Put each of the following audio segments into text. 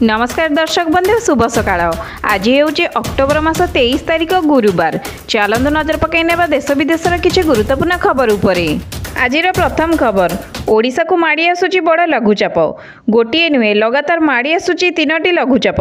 नमस्कार दर्शक बंधु शुभ सकाळ। आज हेउचे अक्टोबर मास 23 तारिख गुरुवार। चलंतु नजर पकाइनेबा देश विदेशर किछि गुरुत्वपूर्ण खबर उपरे। आजिर प्रथम खबर, ओडिशा को माड़ी आसुची बड़ लघुचाप। गोटे नुहे लगातार माड़ी आसुची 3टी लघुचाप।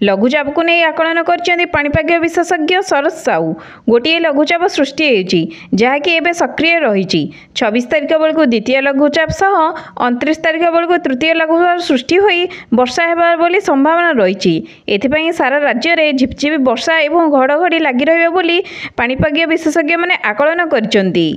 लघुचाप को नहीं आकलन करछन्ती पाणीपाग विशेषज्ञ शरद साहू। गोटे लघुचाप सृष्टि होईची जहाँकि एबे सक्रिय रहिची। 26 तारिख बेलू द्वितीय लघुचाप सह 29 तारिख बेलू तृतीय लघुचाप सृष्टि होई वर्षा हेबार बोली संभावना रही। एथिपाई सारा राज्य में झिपझिपि वर्षा एवं घड़घड़ी लगी रहिबो बोली पाणीपाग विशेषज्ञ माने आकलन करछन्ती।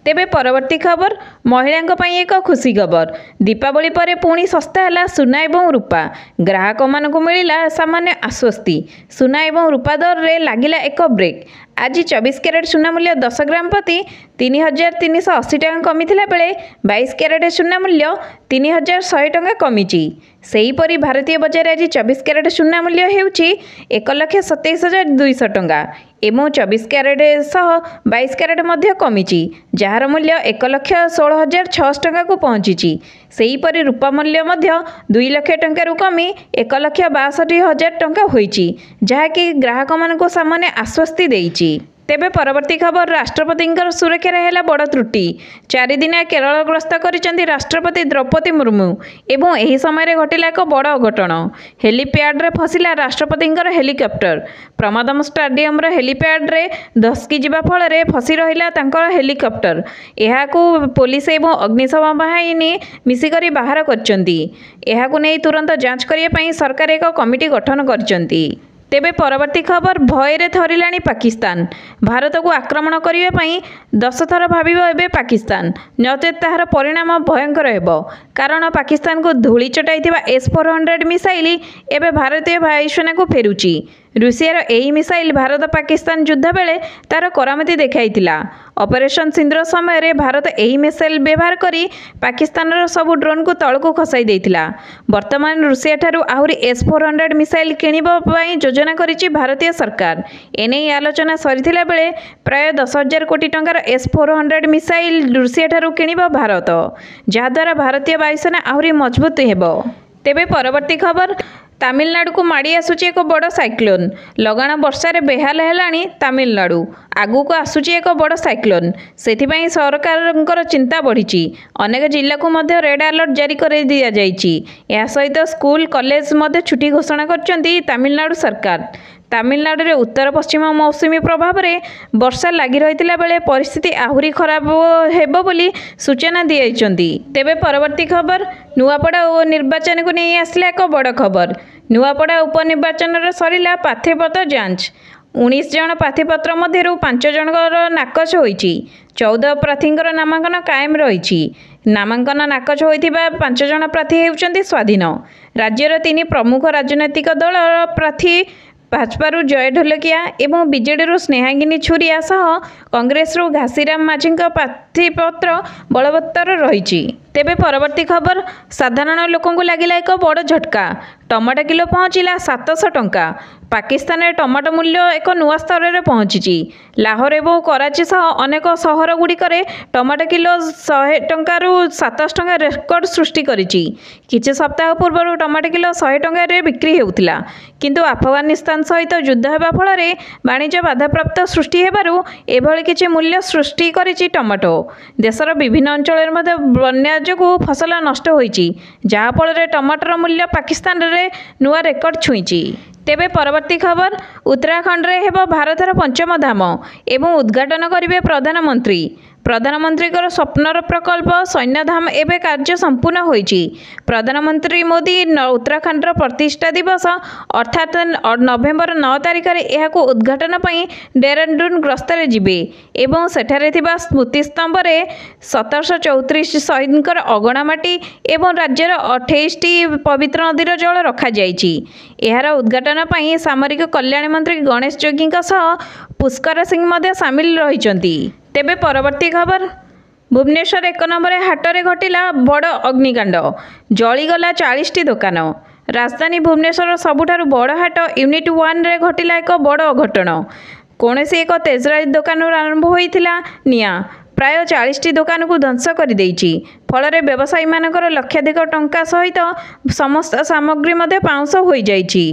तेबे परवर्ती खबर, महिलांक पई एक खुशी खबर। दीपावली परे पुणी सस्ता है सुना एवं रूपा। ग्राहक मानक मिला सामान्य आश्वस्ति। सुना एवं रूपा दर रे लागिला एक ब्रेक। आज 24 कैरेट सुना मूल्य 10 ग्राम प्रति 3380 टका कमी बेले 22 कैरेट सुना मूल्य 3100 टका कमी। सेहीपरि भारतीय बजार आज 24 कैरेट सुना मूल्य होउची 1,27,200 टका एवं 24 कैरेट सह 22 कैरेट मध्य कमी, जार मूल्य 1,16,600 टका को पहुंची। सेहीपरि रूपा मूल्य मध्य 2 लाख टंका कमी 1,62,000 टका होईची, जहाँकि ग्राहक मानक सामान्य आश्वस्ति देइची। तेबे परवर्ती खबर, राष्ट्रपति सुरक्षा है बड़ त्रुटि। 4 दिनिया केरल ग्रस्त करिसेंती राष्ट्रपति द्रौपदी मुर्मू एवं एही समय घटिला एक बड़ अघटन। हेलीपैड रे फसिला राष्ट्रपति हेलिकप्टर। प्रमादम स्टाडियम हेलीपैड रे धसकी जिबा फल रे फसी रहिला तांकर हेलिकप्टर। एहाकू पुलिस एवं अग्निशम बाहिनी मिसिकरी बाहर करचंती। एहाकू नै तुरंत जांच करिया पई सरकार एक कमिटी गठन करचंती। तेबे परवर्ती खबर, भयरे थरिलाणी पाकिस्तान। भारत को आक्रमण करने पाई 10 थर भाविबो एबे पाकिस्तान, नचेत ताहार परिणाम भयंकर हेबो। कारण पाकिस्तान को धूली चटाइथिबा S-400 मिसाइल एबे भारतीय वायुसेना को फेरुची। रूसियार एही मिसाइल भारत पाकिस्तान युद्ध बेले तार करामती देखाइथिला। ऑपरेशन सिंदूर समय रे भारत एही मिसाइल व्यवहार करी पाकिस्तान सबु ड्रोन को तळको खसाई देइथिला। वर्तमान रूसिया ठारू आहुरी S-400 मिसाइल किनिबो पई योजना करिछि भारतीय सरकार। एने आलोचना सरिथिला बेले प्राय 10,000 कोटी टंकार S-400 मिसाइल रूसिया ठारू किनिबो भारत, जहाद्वारा भारतीय वायुसेना आहुरी मजबूत हेबो। तेबे परवर्ती खबर, तमिलनाडु को माड़ी आसुची एक बड़ साइक्लोन। लगाण वर्षा बेहाल हेलाणी तमिलनाडु। आगु को आसुची एक बड़ साइक्लोन, सेथिपाई सरकार चिंता बढ़ी। अनेक जिला को मध्य रेड अलर्ट जारी कर दिया जाइछि। या सहित स्कूल कॉलेज मध्य छुट्टी घोषणा करचंती तमिलनाडु सरकार। तमिलनाडु रे उत्तर पश्चिम मौसुमी प्रभाव में वर्षा लगी रही बेले परिस्थिति आहुरी खराब हेबो बोली सूचना दियाइचंती। तेबे परवर्ती खबर, नुआपड़ा निर्वाचन को नहीं आसला एक बड़ खबर। नुआपड़ा उपनिर्वाचन सरिला प्रार्थीपत्र जांच। 19 जन प्रार्थीपत्र मध्य 5 जनकर नाकच होईची। 14 प्रार्थींकर नामांकन कायम रही। नामांकन नाकच होइथिबा 5 जन प्रार्थी हेउचंती स्वाधीन। राज्यर 3 प्रमुख राजनैतिक दल प्रार्थी भाजपारू जय ढोलकिया एवं बीजेडी स्नेहागिनी छुरिया सह कांग्रेस घासीराम माझी प्रार्थीपत्र बलवत्तर रही। तेबे परवर्ती खबर, साधारण लोकंकु लागिला एक बड़ झटका। टमाटो किलो पहुँचला 700 टंका। पाकिस्तान में टमाटो मूल्य एक नुआ स्तर में पहुंची। लाहौर एवं कराची सह अनेक सहर गुड़िक टमाटो किलो 100 टंकारु 700 टंका रेकर्ड सृष्टि करिछि। किछि सप्ताह पूर्व टमाटो किलो 100 टंका बिक्री हेउथिला, किंतु अफगानिस्तान सहित युद्ध हेबा फल वाणिज्य बाधाप्राप्त सृष्टि हेबारु एभଳି किछि मूल्य सृष्टि करिछि टमाटो। देशर विभिन्न अंचल में बन्या जोगु फसल नष्ट होइछि, जहा फल टमाटर मूल्य पाकिस्तान रे नुआ रेकर्ड छुईछि। तेबे परवर्ती खबर, उत्तराखंड रे हेबो भारतर 5म धाम एवं उद्घाटन करिवे प्रधानमंत्री। प्रधानमंत्री स्वप्नर प्रकल्प सैन्यधाम एवं कार्य संपूर्ण होईची। प्रधानमंत्री मोदी उत्तराखंड प्रतिष्ठा दिवस अर्थात नवेम्बर 9 तारिख में उद्घाटन पर डेहराडून गस्त जिबे एवं सेठारे थिबा स्मृति स्तंभ रे 1734 शहीद अगणा माटी एवं राज्यर 28टी पवित्र नदीर जल रखा जाइछि। एहार उद्घाटन पर सामरिक कल्याण मंत्री गणेश जोगी पुष्कर सिंह मध्य सामिल रहिचंती। तेबे परवर्ती खबर, भुवनेश्वर 1 नंबर हाटरे घटिला बड़ अग्निकांड। जलीगला 40टी दुकान। राजधानी भुवनेश्वर सबुठारु बड़ हाट यूनिट 1 रे घटिला एक बड़ अघटन। कौन एक तेजराज दुकान आरंभ होइथिला निया। ପ୍ରାୟ 40ଟି ଦୋକାନକୁ ଧ୍ୱଂସ କରିଦେଇଛି। ଫଳରେ ବ୍ୟବସାୟୀମାନଙ୍କର ଲକ୍ଷାଧିକ ଟଙ୍କା ସହିତ ସମସ୍ତ ସାମଗ୍ରୀ ମଧ୍ୟ ପାଉଁଶ ହୋଇଯାଇଛି।